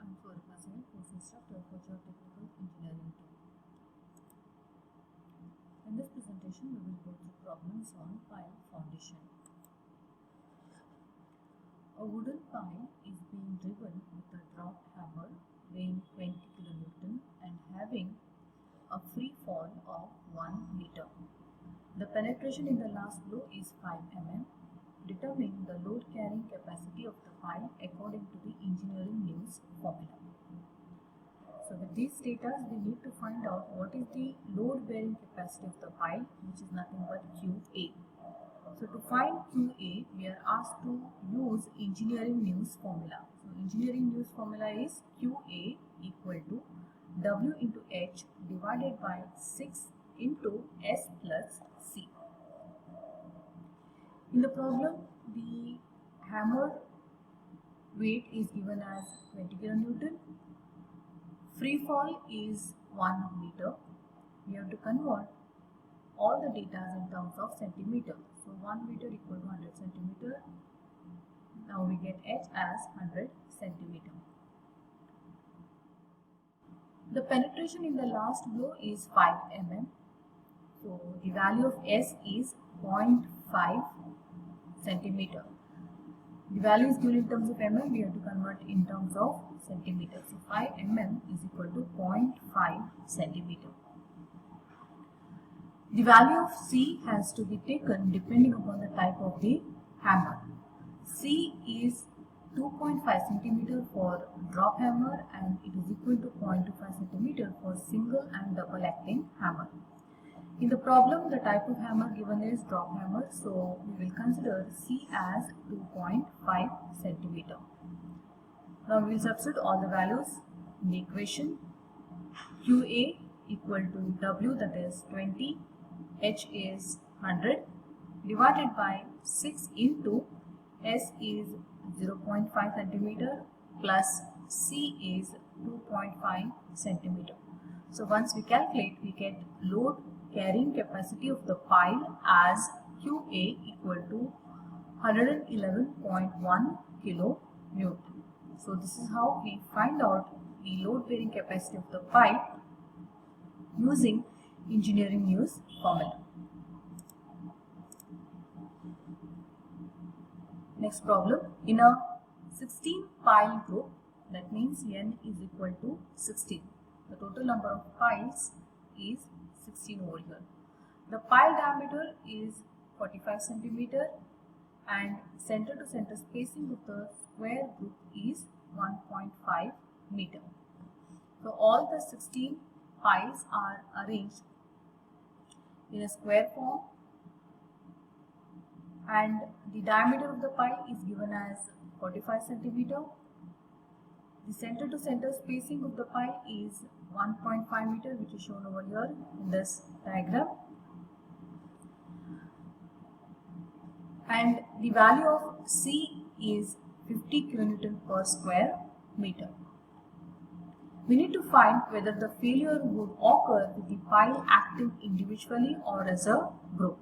I'm Swarika Singh, course instructor for Geotechnical Engineering 2. In this presentation, we will go through problems on pile foundation. A wooden pile is being driven with a drop hammer weighing 20 kN and having a free fall of 1 meter. The penetration in the last blow is 5 mm. Determine the load carrying capacity of the pile according to the engineering news formula. So with these data, we need to find out what is the load bearing capacity of the pile, which is nothing but QA. So to find QA, we are asked to use engineering news formula. So engineering news formula is QA equal to W into H divided by 6 into S plus C. In the problem, the hammer weight is given as 20 kN. Free fall is 1 meter. We have to convert all the data in terms of centimeter. So 1 meter equal to 100 centimeter. Now we get H as 100 centimeter. The penetration in the last blow is 5 mm. So the value of S is 0.5 centimeter. The value is given in terms of mm, we have to convert in terms of centimeter. So 5 mm is equal to 0.5 centimeter. The value of C has to be taken depending upon the type of the hammer. C is 2.5 centimeter for drop hammer and it is equal to 0.25 centimeter for single and double acting hammer. In the problem, the type of hammer given is drop hammer, so we will consider C as 2.5 centimeter. Now we will substitute all the values in the equation. QA equal to W, that is 20, H is 100 divided by 6 into S is 0.5 centimeter plus C is 2.5 centimeter. So once we calculate, we get load carrying capacity of the pile as QA equal to 111.1 kN. So this is how we find out the load bearing capacity of the pile using engineering news formula. Next problem, in a 16 pile group, that means N is equal to 16. The total number of piles is 16 over here. The pile diameter is 45 centimeter and center to center spacing of the square group is 1.5 meter. So all the 16 piles are arranged in a square form and the diameter of the pile is given as 45 centimeter. The center to center spacing of the pile is 1.5 meter, which is shown over here in this diagram. And the value of C is 50 kN per square meter. We need to find whether the failure would occur with the pile acting individually or as a group.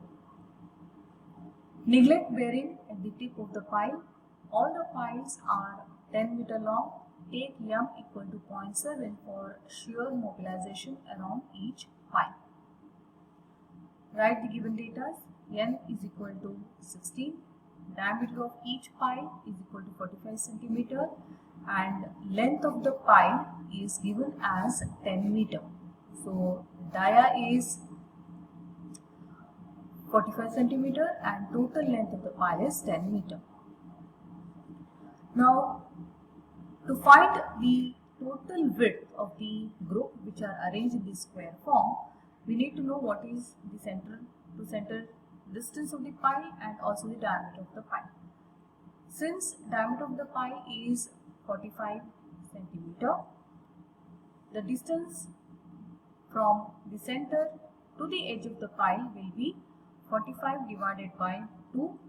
Neglect bearing at the tip of the pile. All the piles are 10 meter long. Take M equal to 0.7 for shear mobilization around each pile. Write the given data. N is equal to 16. Diameter of each pile is equal to 45 centimeter and length of the pile is given as 10 meter. So dia is 45 centimeter and total length of the pile is 10 meter. Now to find the total width of the group which are arranged in this square form, we need to know what is the center to center distance of the pile and also the diameter of the pile. Since diameter of the pile is 45 centimeter, the distance from the center to the edge of the pile will be 45 divided by 2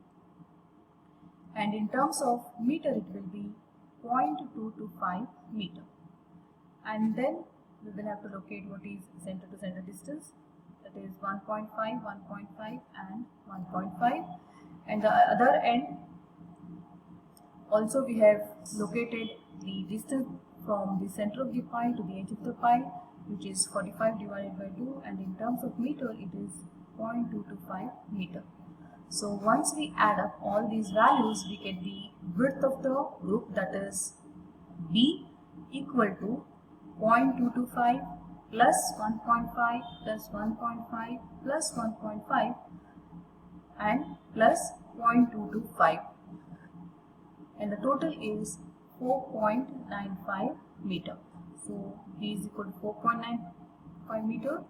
and in terms of meter it will be 0.225 meter, and then we will have to locate what is center to center distance, that is 1.5, 1.5 and 1.5, and the other end also we have located the distance from the center of the pile to the edge of the pile, which is 45 divided by 2, and in terms of meter it is 0.225 meter. So once we add up all these values, we get the width of the group, that is B, equal to 0.225 plus 1.5 plus 1.5 plus 1.5 and plus 0.225, and the total is 4.95 meter. So B is equal to 4.95 meter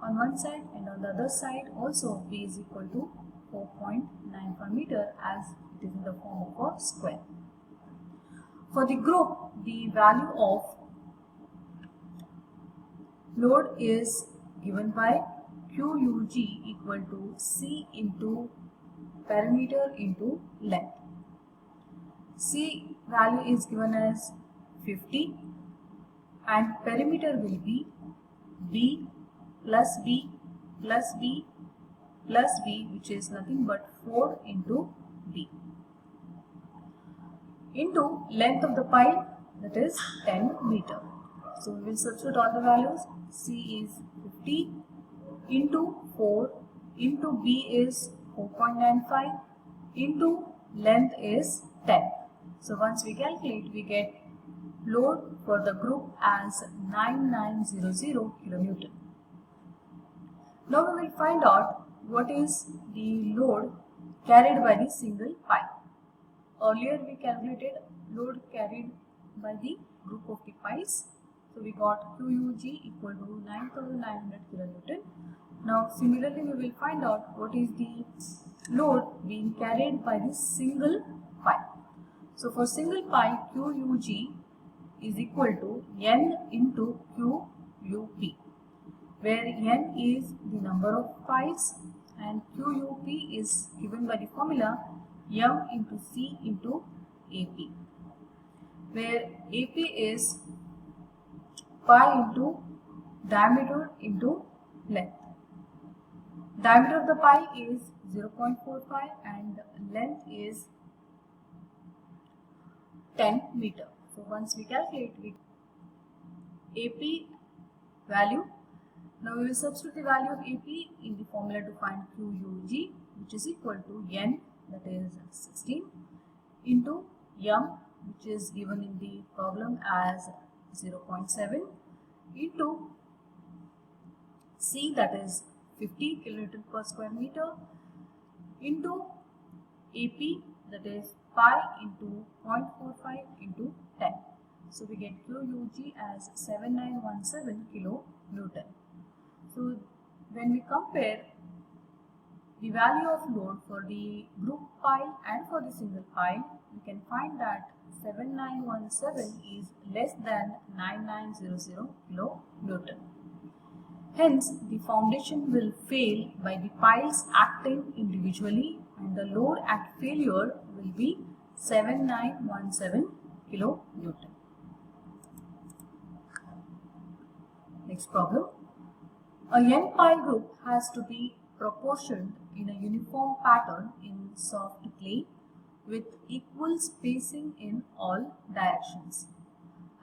on one side, and on the other side also B is equal to 4.95 meter, as it is in the form of a square. For the group, the value of load is given by QUG equal to C into perimeter into length. C value is given as 50 and perimeter will be B plus B plus B plus B, which is nothing but 4 into B, into length of the pile, that is 10 meter. So we will substitute all the values. C is 50 into 4 into B is 4.95 into length is 10. So once we calculate, we get load for the group as 9900 kilonewton. Now we will find out what is the load carried by the single pile. Earlier we calculated load carried by the group of the piles. So we got QUG equal to 9900 kilonewton. Now similarly we will find out what is the load being carried by the single pile. So for single pile, QUG is equal to N into QUP, where N is the number of piles and QUP is given by the formula M into C into AP, where AP is pi into diameter into length. Diameter of the pile is 0.45 and length is 10 meter. So once we calculate AP value, now we will substitute the value of AP in the formula to find QUG, which is equal to N, that is 16, into M, which is given in the problem as 0.7, into C, that is 50 kilonewton per square meter, into AP, that is pi into 0.45 into 10. So we get QUG as 7917 kilonewton. So when we compare the value of load for the group pile and for the single pile, we can find that 7917 is less than 9900 kilonewton. Hence, the foundation will fail by the piles acting individually, and the load at failure will be 7917 kilonewton. Next problem. A n-pile group has to be proportioned in a uniform pattern in soft clay with equal spacing in all directions.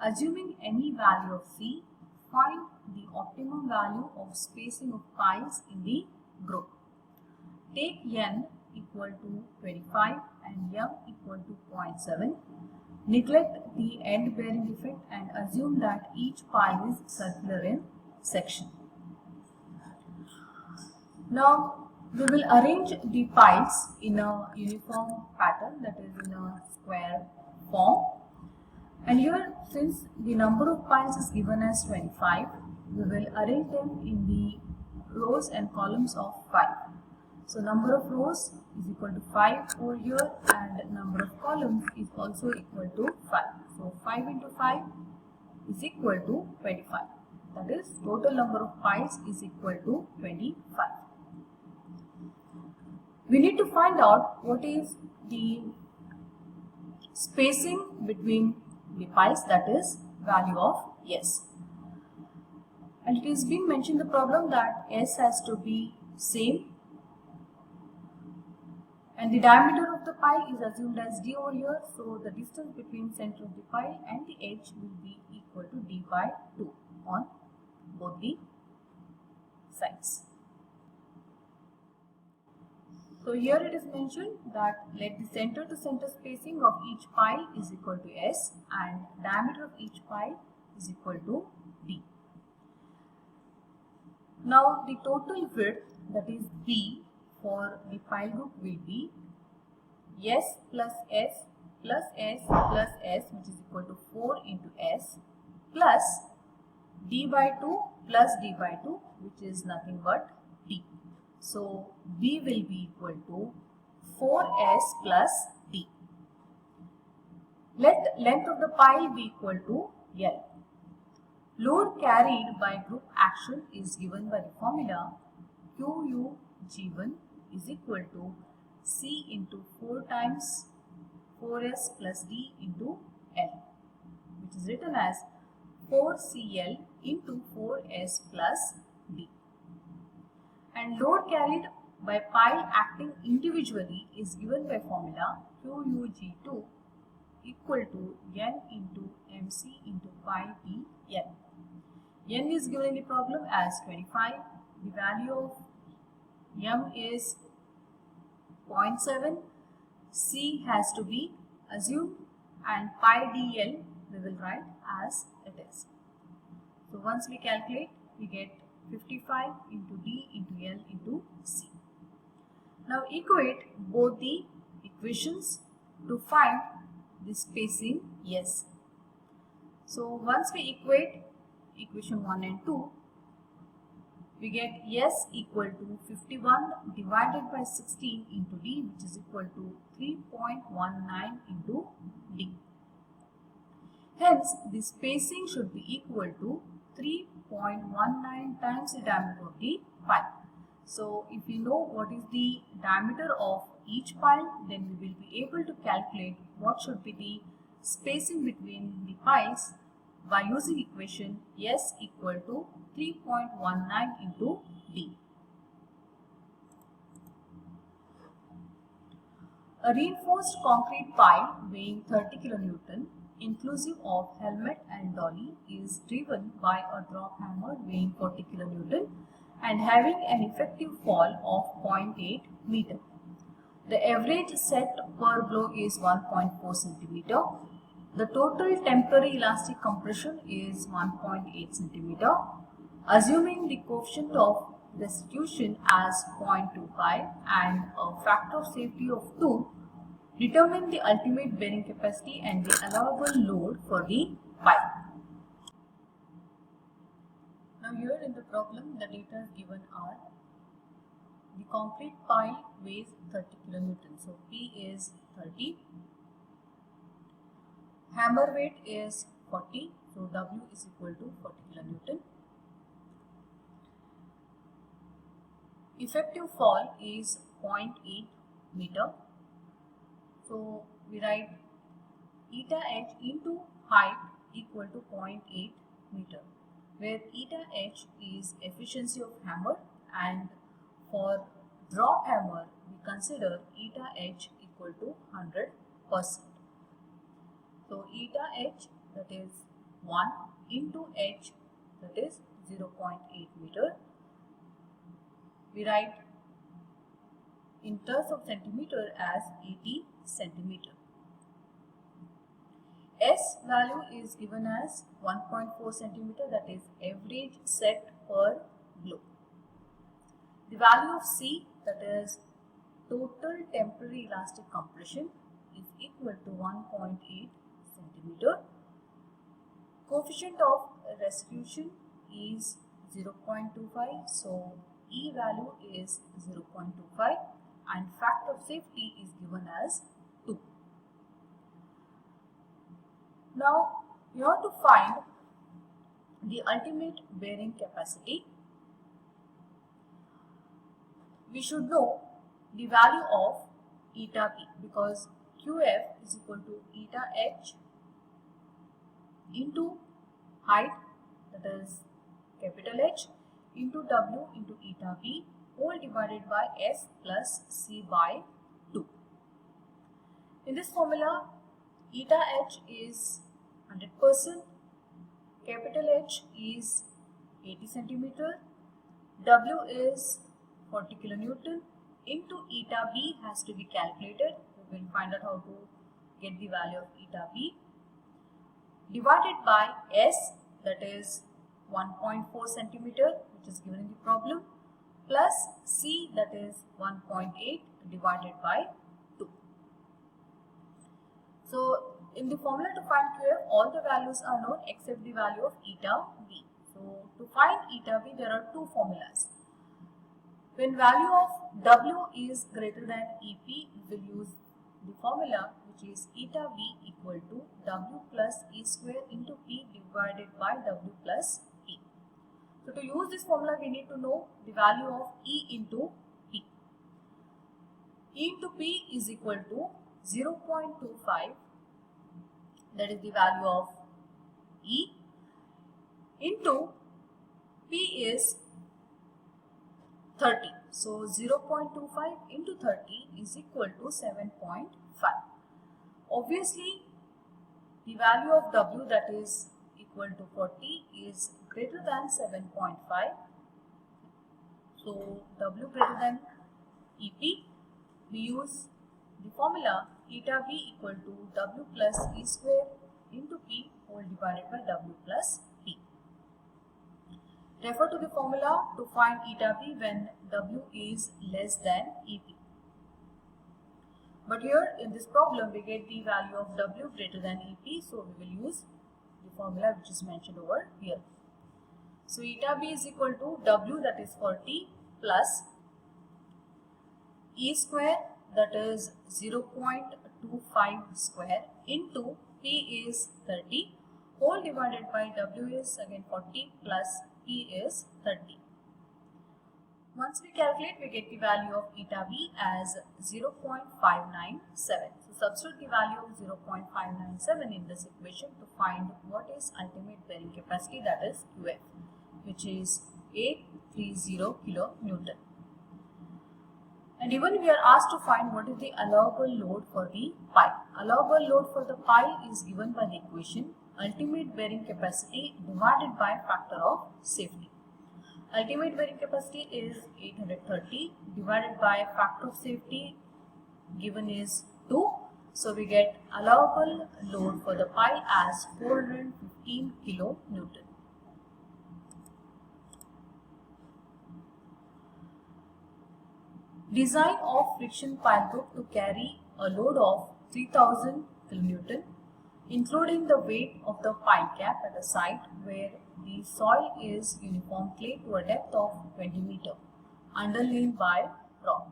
Assuming any value of C, find the optimum value of spacing of piles in the group. Take n equal to 25 and m equal to 0.7. Neglect the end bearing defect and assume that each pile is circular in section. Now we will arrange the piles in a uniform pattern, that is in a square form. And here, since the number of piles is given as 25, we will arrange them in the rows and columns of 5. So number of rows is equal to 5 over here, and number of columns is also equal to 5. So 5 into 5 is equal to 25. That is, total number of piles is equal to 25. We need to find out what is the spacing between the piles, that is value of S. And it is being mentioned in the problem that S has to be same And the diameter of the pile is assumed as d over here, so the distance between center of the pile and the edge will be equal to d by 2 on both the sides. So here it is mentioned that let the center to center spacing of each pile is equal to S and diameter of each pile is equal to D. Now the total width, that is B, for the pile group will be S plus S plus S plus S, which is equal to 4 into S, plus D by 2 plus D by 2, which is nothing but D. So B will be equal to 4S plus D. Let length of the pile be equal to L. Load carried by group action is given by the formula QUG1 is equal to C into 4 times 4S plus D into L, which is written as 4CL into 4S plus D. And load carried by pile acting individually is given by formula QUG2 equal to N into MC into pi P N. N is given in the problem as 25. The value of M is 0.7. C has to be assumed and pi dl we will write as it is. So once we calculate, we get 55 into D into L into C. Now equate both the equations to find the spacing S. So once we equate equation 1 and 2, we get S equal to 51 divided by 16 into D, which is equal to 3.19 into D. Hence, the spacing should be equal to 3.19 times the diameter of the pile. So, if we know what is the diameter of each pile, then we will be able to calculate what should be the spacing between the piles by using equation S equal to 3.19 into D. A reinforced concrete pile weighing 30 kN inclusive of helmet and dolly is driven by a drop hammer weighing 40 kN and having an effective fall of 0.8 meter. The average set per blow is 1.4 cm. The total temporary elastic compression is 1.8 cm. Assuming the coefficient of restitution as 0.25 and a factor of safety of 2, determine the ultimate bearing capacity and the allowable load for the pile. Now here in the problem, the data given are: the concrete pile weighs 30 kN, so P is 30. Hammer weight is 40, so W is equal to 40 kN. Effective fall is 0.8 meter. So we write eta h into height equal to 0.8 meter, where eta h is efficiency of hammer, and for drop hammer we consider eta h equal to 100%. So eta h, that is 1 into h, that is 0.8 meter. We write in terms of centimeter as 80 centimeter. S value is given as 1.4 centimeter, that is average set per blow. The value of C, that is total temporary elastic compression, is equal to 1.8 centimeter. Coefficient of restitution is 0.25, so E value is 0.25 and factor of safety is given as 2. Now you have to find the ultimate bearing capacity. We should know the value of eta P, because QF is equal to eta H into height, that is capital H, into W into eta P whole divided by S plus C by 2. In this formula, eta h is 100%, capital H is 80 centimeter, W is 40 kilonewton, into eta B has to be calculated. We will find out how to get the value of eta B, divided by S, that is 1.4 centimeter, which is given in the problem, plus C, that is 1.8 divided by 2. So in the formula to find QF, all the values are known except the value of eta B. So to find eta B, there are two formulas. When value of W is greater than EP, we will use the formula which is eta B equal to W plus E square into P divided by W plus E. So to use this formula, we need to know the value of E into P. E into P is equal to 0.25, that is the value of E, into P is 30. So 0.25 into 30 is equal to 7.5. Obviously, the value of W, that is equal to 40, is greater than 7.5. So W greater than EP, we use the formula eta B equal to W plus E square into P whole divided by W plus P. Refer to the formula to find eta B when W is less than EP. But here in this problem, we get the value of W greater than EP, so we will use the formula which is mentioned over here. So eta B is equal to W, that is 40, plus E square, that is 0.25 square, into P is 30, whole divided by W is again 40 plus P is 30. Once we calculate, we get the value of eta B as 0.597. So substitute the value of 0.597 in this equation to find what is ultimate bearing capacity, that is QF, which is 830 kilonewton. And even we are asked to find what is the allowable load for the pile. Allowable load for the pile is given by the equation ultimate bearing capacity divided by factor of safety. Ultimate bearing capacity is 830 divided by factor of safety given is 2. So we get allowable load for the pile as 415 kilonewton. Design of friction pile group to carry a load of 3000 kilonewton, including the weight of the pile cap at a site where the soil is uniform clay to a depth of 20 meter, underlain by rock.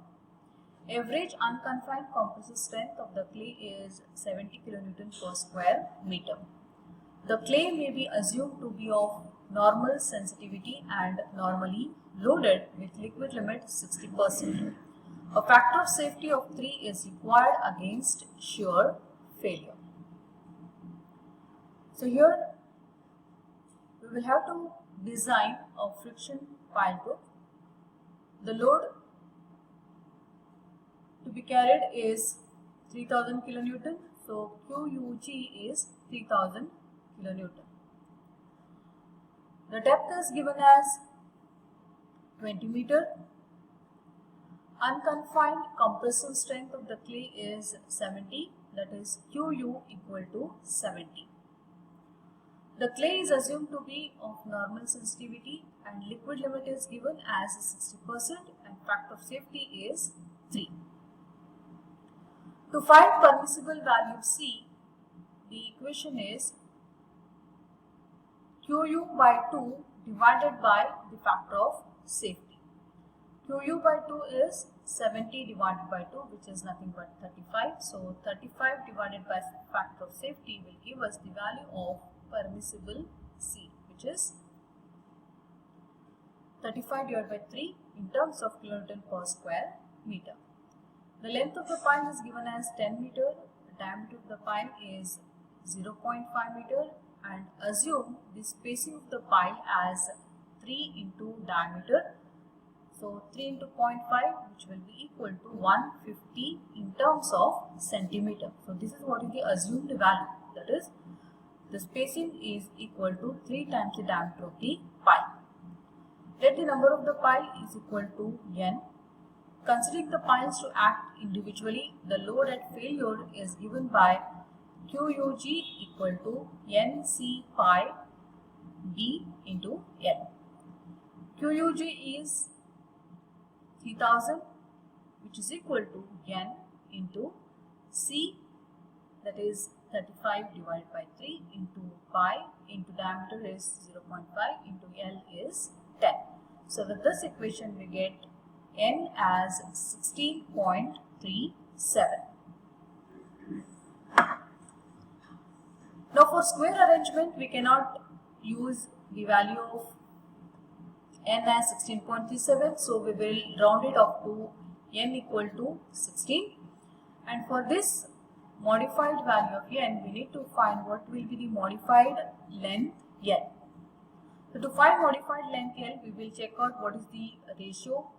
Average unconfined compressive strength of the clay is 70 kilonewton per square meter. The clay may be assumed to be of normal sensitivity and normally loaded with liquid limit 60%. A factor of safety of 3 is required against shear failure. So here we will have to design a friction pile group. The load to be carried is 3000 kilonewton. So QUG is 3000 kilonewton. The depth is given as 20 meter. Unconfined compressive strength of the clay is 70, that is QU equal to 70. The clay is assumed to be of normal sensitivity and liquid limit is given as 60% and factor of safety is 3. To find permissible value C, the equation is QU by 2 divided by the factor of safety. QU by 2 is 70 divided by 2, which is nothing but 35. So 35 divided by factor of safety will give us the value of permissible C, which is 35 divided by 3 in terms of kilonewton per square meter. The length of the pile is given as 10 meter, the diameter of the pile is 0.5 meter, and assume the spacing of the pile as 3 into diameter. So 3 into 0.5, which will be equal to 150 in terms of centimeter. So this is what is the assumed value, that is the spacing is equal to 3 times the diameter of the pile. Let the number of the pile is equal to n. Considering the piles to act individually, the load at failure is given by QUG equal to NC pi D into N. QUG is 3000, which is equal to N into C, that is 35 divided by 3 into pi into diameter is 0.5 into L is 10. So with this equation we get N as 16.37. Now for square arrangement we cannot use the value of N as 16.37, so we will round it up to N equal to 16, and for this modified value of N we need to find what will be the modified length L. So to find modified length L, we will check out what is the ratio,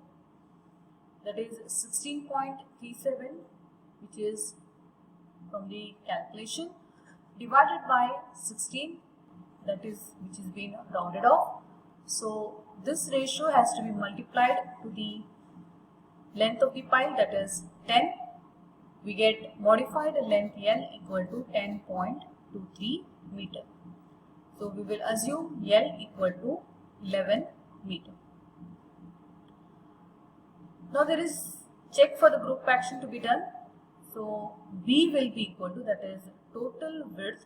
that is 16.37, which is from the calculation, divided by 16, that is which is being rounded off. So this ratio has to be multiplied to the length of the pile, that is 10. We get modified length L equal to 10.23 meter. So we will assume L equal to 11 meter. Now there is check for the group action to be done. So B will be equal to, that is total width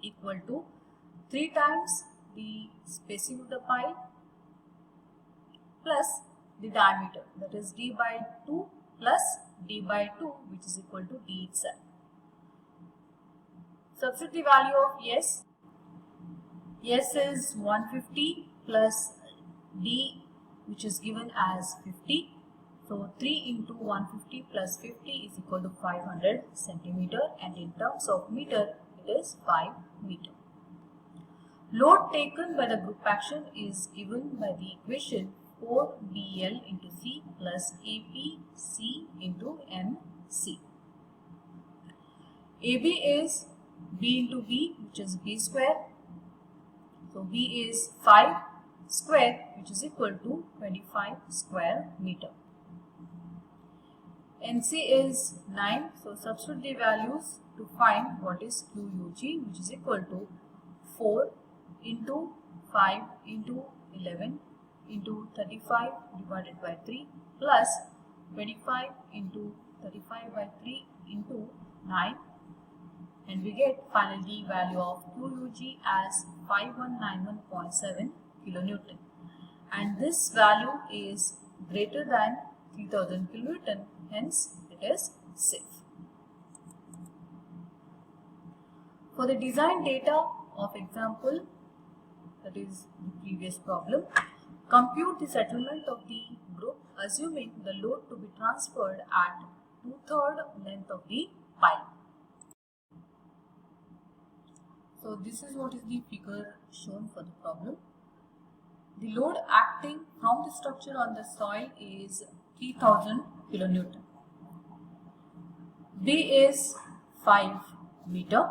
equal to 3 times the spacing of the pile plus the diameter, that is D by 2 plus D by 2, which is equal to D itself. Substitute the value of S. S is 150 plus D, which is given as 50. So 3 into 150 plus 50 is equal to 500 centimeter, and in terms of meter it is 5 meter. Load taken by the group action is given by the equation 4BL into C plus APC into MC. AB is B into B, which is B square. So B is 5 square, which is equal to 25 square meter. NC is 9, so substitute the values to find what is QUG, which is equal to 4 into 5 into 11 into 35 divided by 3 plus 25 into 35 by 3 into 9, and we get finally value of QUG as 5191.7 kilonewton, and this value is greater than 3000 kilonewton, hence it is safe. For the design data of example, that is the previous problem, compute the settlement of the group assuming the load to be transferred at 2/3 length of the pile. So this is what is the figure shown for the problem. The load acting from the structure on the soil is 3000 kilonewton. B is 5 meter.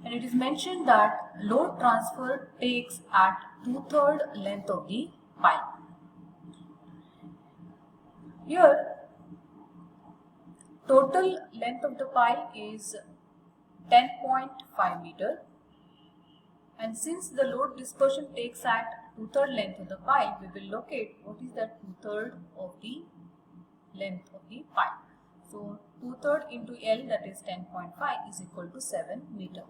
And it is mentioned that load transfer takes at 2/3 length of the pile. Here, total length of the pile is 10.5 meter, and since the load dispersion takes at 2/3 length of the pile, we will locate what is that 2/3 of the length of the pile. So 2/3 into L, that is 10.5, is equal to 7 meter.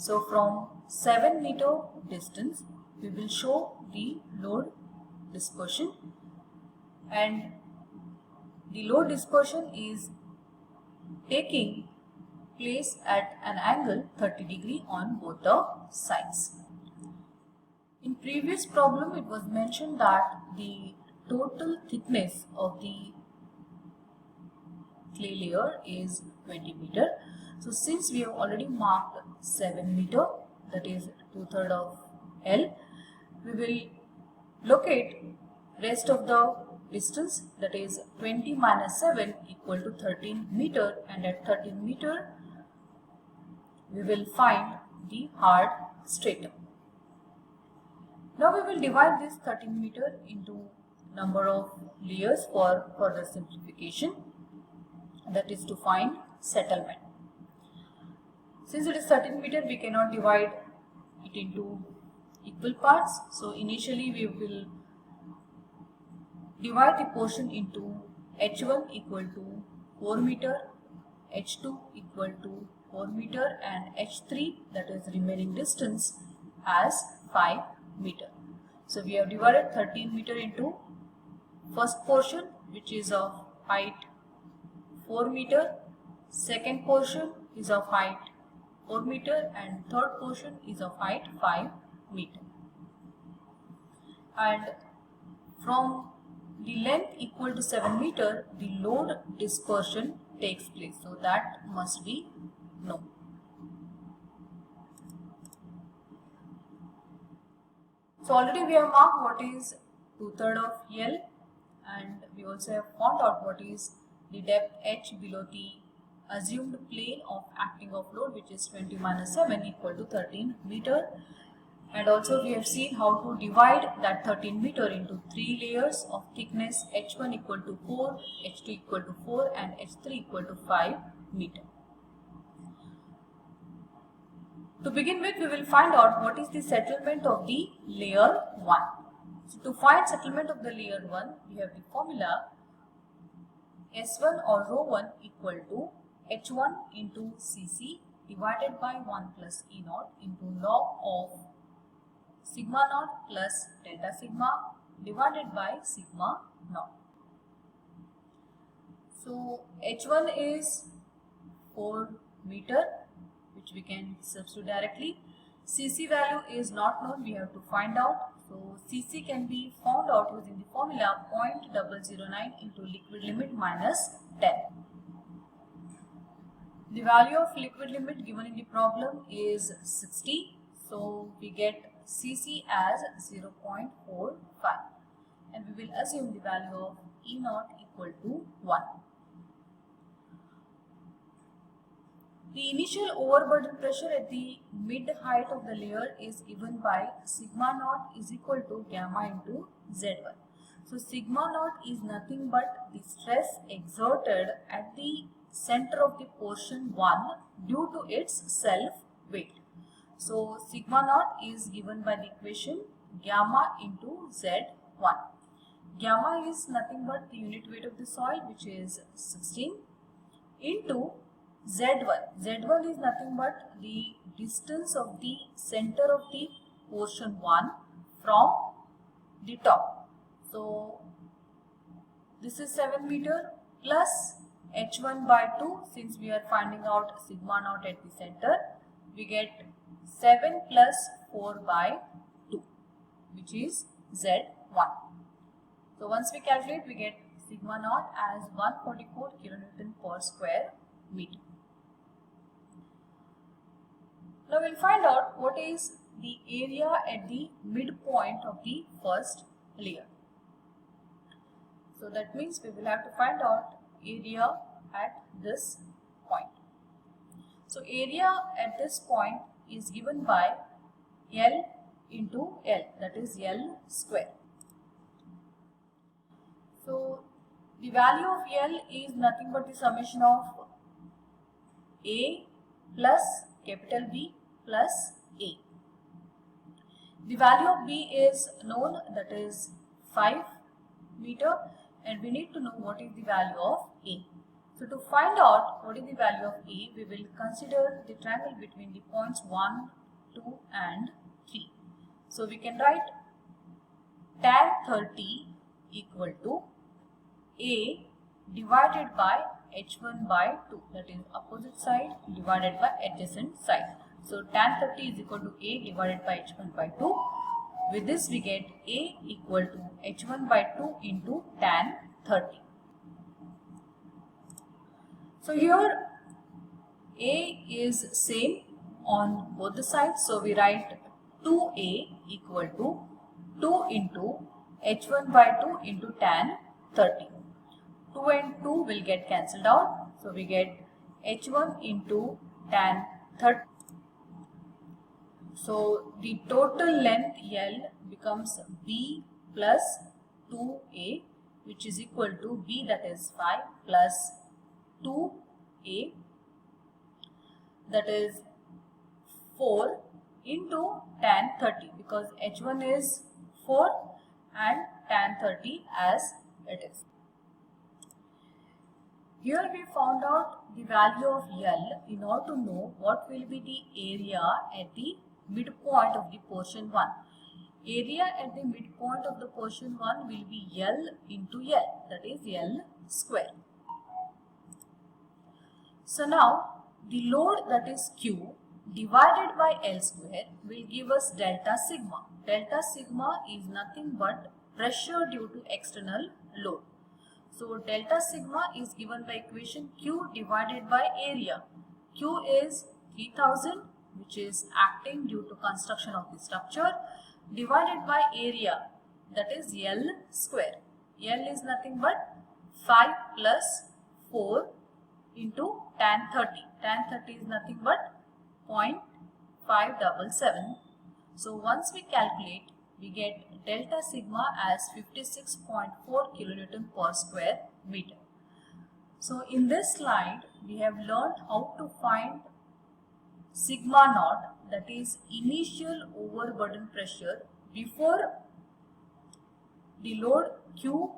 So from 7 meter distance we will show the load dispersion, and the load dispersion is taking place at an angle 30 degree on both the sides. In previous problem it was mentioned that the total thickness of the clay layer is 20 meter. So since we have already marked 7 meter, that is 2/3 of L. We will locate rest of the distance, that is 20 minus 7 equal to 13 meter, and at 13 meter we will find the hard stratum. Now we will divide this 13 meter into number of layers for further simplification, that is to find settlement. Since it is 13 meter, we cannot divide it into equal parts. So initially we will divide the portion into h1 equal to 4 meter, h2 equal to 4 meter, and h3, that is remaining distance, as 5 meter. So we have divided 13 meter into first portion, which is of height 4 meter, second portion is of height 4 meter, and third portion is of height 5 meter. And from the length equal to 7 meter, the load dispersion takes place. So that must be known. So already we have marked what is 2/3 of L, and we also have found out what is the depth h below the assumed plane of acting of load, which is 20 minus 7 equal to 13 meter. And also we have seen how to divide that 13 meter into 3 layers of thickness h1 equal to 4, h2 equal to 4, and h3 equal to 5 meter. To begin with, we will find out what is the settlement of the layer 1. So to find settlement of the layer 1, we have the formula S1 or rho 1 equal to H1 into Cc divided by 1 plus E naught into log of sigma naught plus delta sigma divided by sigma naught. So H1 is 4 meter, which we can substitute directly. Cc value is not known, we have to find out. So Cc can be found out using the formula 0.009 into liquid limit minus 10. The value of liquid limit given in the problem is 60. So we get Cc as 0.45, and we will assume the value of E naught equal to 1. The initial overburden pressure at the mid height of the layer is given by sigma naught is equal to gamma into Z1. So sigma naught is nothing but the stress exerted at the center of the portion 1 due to its self weight. So sigma naught is given by the equation gamma into Z1. Gamma is nothing but the unit weight of the soil, which is 16, into Z1. Z1 is nothing but the distance of the center of the portion 1 from the top. So this is 7 meter plus h1 by 2. Since we are finding out sigma naught at the center, we get 7 plus 4 by 2, which is Z1. So once we calculate, we get sigma naught as 144 kilonewton per square meter. Now we will find out what is the area at the midpoint of the first layer. So that means we will have to find out area at this point. So area at this point is given by L into L, that is L square. So the value of L is nothing but the summation of A plus capital B plus A. The value of B is known, that is 5 meter, and we need to know what is the value of A. So to find out what is the value of A, we will consider the triangle between the points 1, 2 and 3. So we can write tan 30 equal to A divided by h1 by 2, that is opposite side divided by adjacent side. So tan 30 is equal to A divided by h1 by 2. With this we get A equal to h1 by 2 into tan 30. So here A is same on both the sides, so we write 2A equal to 2 into h1 by 2 into tan 30. 2 and 2 will get cancelled out. So we get h1 into tan 30. So the total length L becomes B plus 2A, which is equal to B, that is 5, plus 2A, that is 4, into tan 30, because h1 is 4 and tan 30 as it is. Here we found out the value of L in order to know what will be the area at the midpoint of the portion 1. Area at the midpoint of the portion 1 will be L into L, that is L square. So now the load, that is Q, divided by L square will give us delta sigma. Delta sigma is nothing but pressure due to external load. So delta sigma is given by equation Q divided by area. Q is 3000, which is acting due to construction of the structure, divided by area, that is L square. L is nothing but 5 plus 4 into tan 30. Tan 30 is nothing but 0.577. So once we calculate, we get delta sigma as 56.4 kilonewton per square meter. So in this slide, we have learned how to find sigma naught, that is initial overburden pressure before the load Q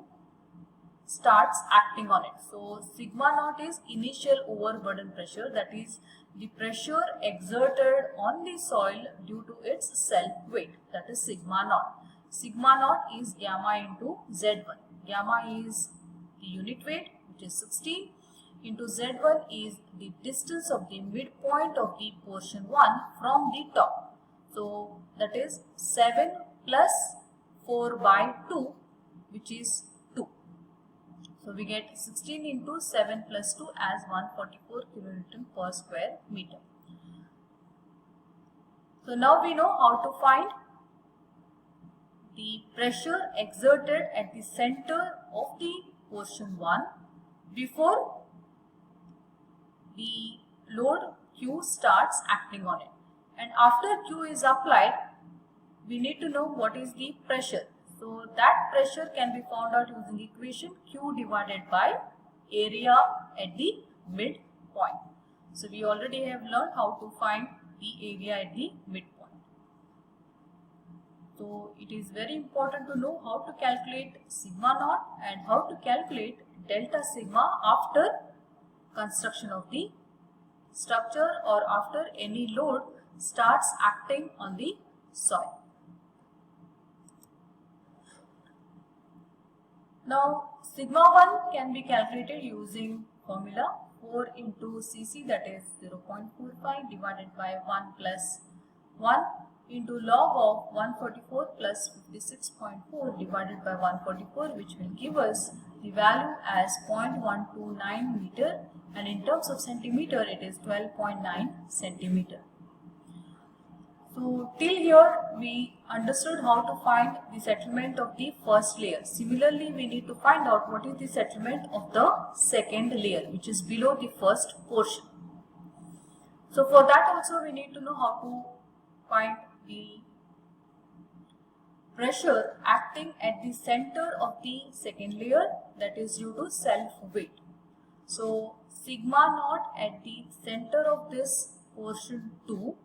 starts acting on it. So sigma naught is initial overburden pressure, that is the pressure exerted on the soil due to its self weight, that is sigma naught. Sigma naught is gamma into Z1. Gamma is the unit weight, which is 16, into Z1 is the distance of the midpoint of the portion 1 from the top. So that is 7 plus 4 by 2, which is 2. So we get 16 into 7 plus 2 as 144 kilonewton per square meter. So now we know how to find the pressure exerted at the center of the portion 1 before the load Q starts acting on it. And after Q is applied, we need to know what is the pressure. So that pressure can be found out using equation Q divided by area at the midpoint. So we already have learned how to find the area at the midpoint. So it is very important to know how to calculate sigma naught and how to calculate delta sigma after construction of the structure or after any load starts acting on the soil. Now sigma 1 can be calculated using formula 4 into Cc, that is 0.45 divided by 1 plus 1 into log of 144 plus 56.4 divided by 144, which will give us the value as 0.129 meter, and in terms of centimeter it is 12.9 centimeter. So till here we understood how to find the settlement of the first layer. Similarly, we need to find out what is the settlement of the second layer, which is below the first portion. So for that also we need to know how to find the pressure acting at the center of the second layer, that is due to self weight. So sigma naught at the center of this portion 2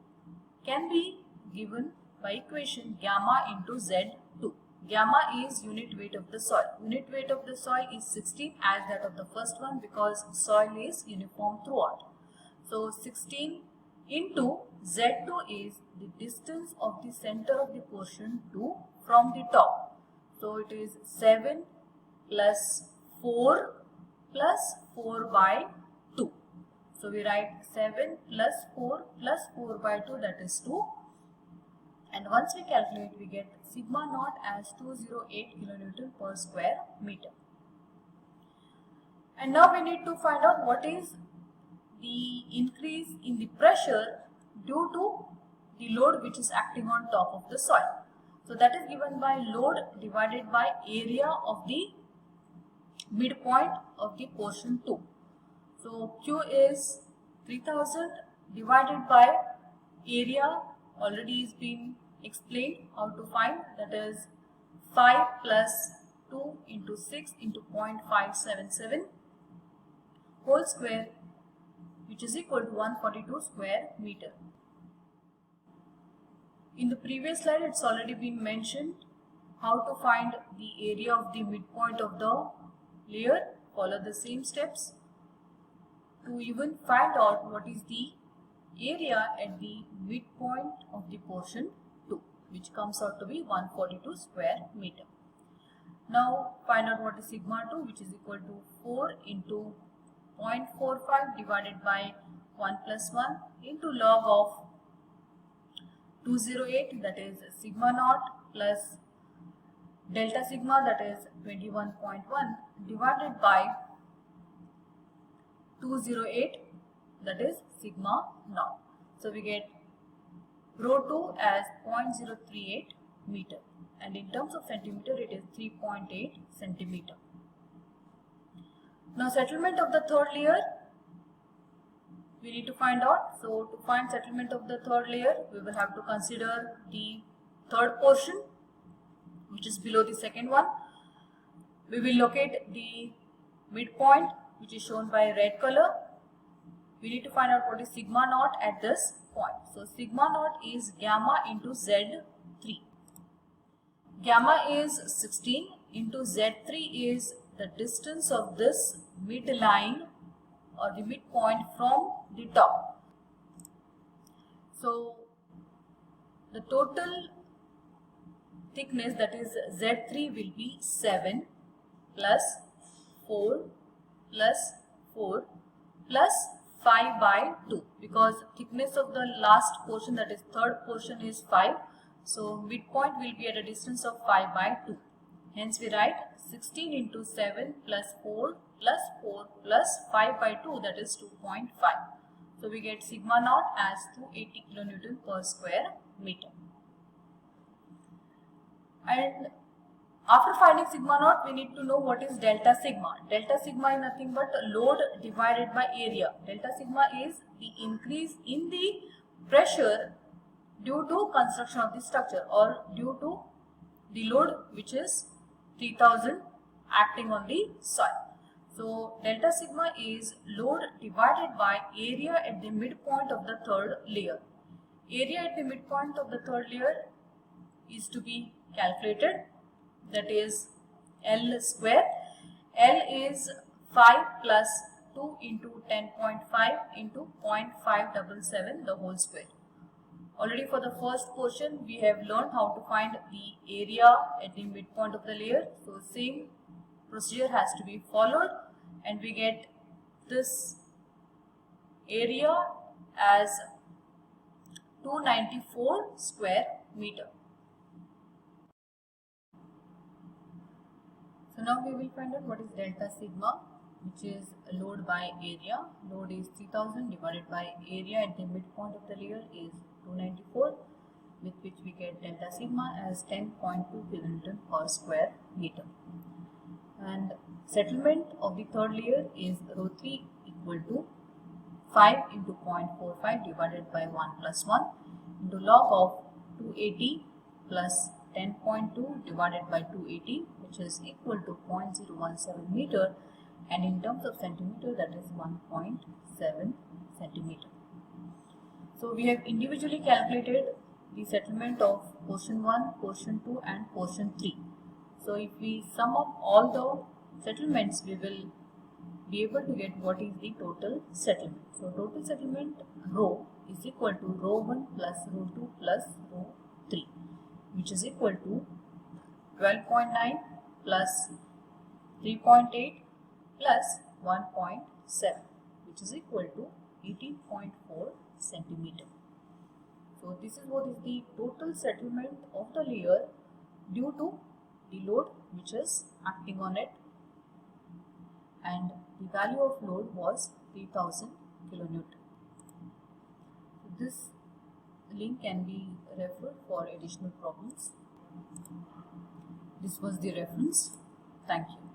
can be given by equation gamma into Z2. Gamma is unit weight of the soil. Unit weight of the soil is 16 as that of the first one because soil is uniform throughout. So 16 into Z2 is the distance of the center of the portion 2 from the top. So it is 7 plus 4 plus 4 by 2. So we write 7 plus 4 by 2, that is 2. And once we calculate, we get sigma naught as 208 kilonewton per square meter. And now we need to find out what is the increase in the pressure due to the load which is acting on top of the soil. So that is given by load divided by area of the midpoint of the portion 2. So Q is 3000 divided by area, already is been explained how to find, that is 5 plus 2 into 6 into 0.577 whole square, which is equal to 142 square meter. In the previous slide it's already been mentioned how to find the area of the midpoint of the layer. Follow the same steps to even find out what is the area at the midpoint of the portion 2, which comes out to be 142 square meter. Now find out what is sigma 2, which is equal to 4 into 0.45 divided by 1 plus 1 into log of 208, that is sigma naught, plus delta sigma, that is 21.1 divided by 208, that is sigma naught. So we get rho 2 as 0.038 meter, and in terms of centimeter it is 3.8 centimeter. Now settlement of the third layer we need to find out. So to find settlement of the third layer, we will have to consider the third portion, which is below the second one. We will locate the midpoint, which is shown by red color. We need to find out what is sigma naught at this point. So sigma naught is gamma into Z3. Gamma is 16 into Z3 is the distance of this midline or the midpoint from the top. So the total thickness, that is Z3, will be 7 plus 4 plus 4 plus 5 by 2, because thickness of the last portion, that is third portion, is 5. So midpoint will be at a distance of 5 by 2. Hence we write 16 into 7 plus 4 plus 4 plus 5 by 2, that is 2.5. So we get sigma naught as 280 kilonewton per square meter. And after finding sigma naught, we need to know what is delta sigma. Delta sigma is nothing but load divided by area. Delta sigma is the increase in the pressure due to construction of the structure, or due to the load which is 3000 acting on the soil. So delta sigma is load divided by area at the midpoint of the third layer. Area at the midpoint of the third layer is to be calculated, that is L square. L is 5 plus 2 into 10.5 into 0.577 the whole square. Already for the first portion we have learned how to find the area at the midpoint of the layer. So same procedure has to be followed, and we get this area as 294 square meter. So now we will find out what is delta sigma, which is load by area. Load is 3000 divided by area at the midpoint of the layer is 294, with which we get delta sigma as 10.2 kilonewton per square meter. And settlement of the third layer is rho 3 equal to 5 into 0.45 divided by 1 plus 1 into log of 280 plus 10.2 divided by 280, which is equal to 0.017 meter, and in terms of centimeter, that is 1.7 centimeter. So we have individually calculated the settlement of portion 1, portion 2 and portion 3. So if we sum up all the settlements, we will be able to get what is the total settlement. So total settlement rho is equal to rho 1 plus rho 2 plus rho 3, which is equal to 12.9 plus 3.8 plus 1.7, which is equal to 18.4 centimeter. So this is what is the total settlement of the layer due to the load which is acting on it, and the value of load was 3000 kilonewton. This link can be referred for additional problems. This was the reference. Thank you.